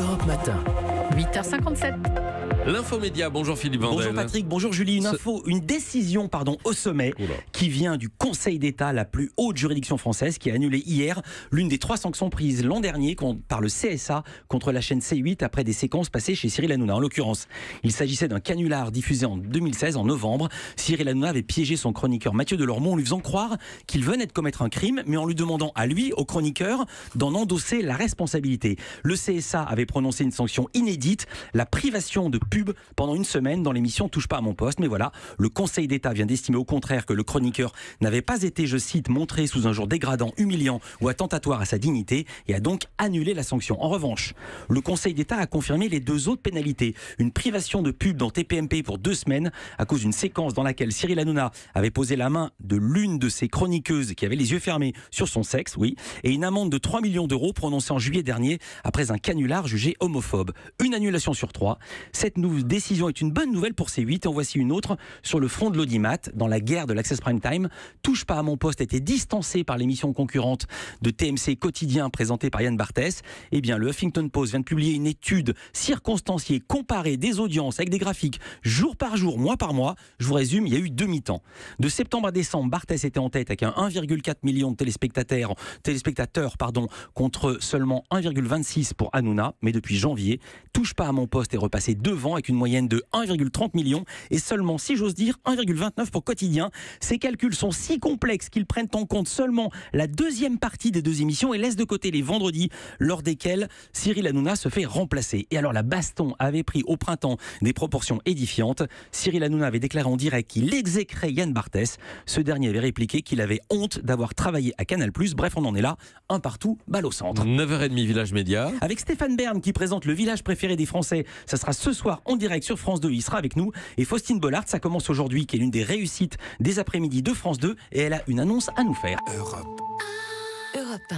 Europe Matin. 8h57. L'infomédia, bonjour Philippe Vandel. Bonjour Patrick, bonjour Julie. Une décision au sommet qui vient du Conseil d'État, la plus haute juridiction française, qui a annulé hier l'une des 3 sanctions prises l'an dernier par le CSA contre la chaîne C8 après des séquences passées chez Cyril Hanouna. En l'occurrence, il s'agissait d'un canular diffusé en 2016, en novembre. Cyril Hanouna avait piégé son chroniqueur Mathieu Delormeau en lui faisant croire qu'il venait de commettre un crime, mais en lui demandant à lui, au chroniqueur, d'en endosser la responsabilité. Le CSA avait prononcé une sanction inédite, la privation de pub pendant une semaine dans l'émission Touche pas à mon poste. Mais voilà, le Conseil d'État vient d'estimer au contraire que le chroniqueur n'avait pas été, je cite, montré sous un jour dégradant, humiliant ou attentatoire à sa dignité et a donc annulé la sanction. En revanche, le Conseil d'État a confirmé les 2 autres pénalités. Une privation de pub dans TPMP pour 2 semaines à cause d'une séquence dans laquelle Cyril Hanouna avait posé la main de l'une de ses chroniqueuses qui avait les yeux fermés sur son sexe, oui, et une amende de 3 millions d'euros prononcée en juillet dernier après un canular jugé homophobe. Une annulation sur 3. Cette décision est une bonne nouvelle pour C8 et en voici une autre sur le front de l'audimat. Dans la guerre de l'Access Prime Time, Touche pas à mon poste était distancé par l'émission concurrente de TMC Quotidien présentée par Yann Barthès. Eh bien, le Huffington Post vient de publier une étude circonstanciée comparée des audiences avec des graphiques jour par jour, mois par mois. Je vous résume, il y a eu 2 mi-temps. De septembre à décembre, Barthès était en tête avec un 1,4 million de téléspectateurs contre seulement 1,26 pour Hanouna. Mais depuis janvier, Touche pas à mon poste est repassé devant avec une moyenne de 1,30 million et seulement, si j'ose dire, 1,29 pour Quotidien. Ces calculs sont si complexes qu'ils prennent en compte seulement la deuxième partie des 2 émissions et laissent de côté les vendredis lors desquels Cyril Hanouna se fait remplacer. Et alors la baston avait pris au printemps des proportions édifiantes. Cyril Hanouna avait déclaré en direct qu'il exécrait Yann Barthès. Ce dernier avait répliqué qu'il avait honte d'avoir travaillé à Canal+. Bref, on en est là, un partout, balle au centre. 9h30 Village Média. Avec Stéphane Bern qui présente le village préféré des Français. Ça sera ce soir en direct sur France 2. Il sera avec nous. Et Faustine Bollard, ça commence aujourd'hui, qui est l'une des réussites des après-midi de France 2. Et elle a une annonce à nous faire. Europe 1.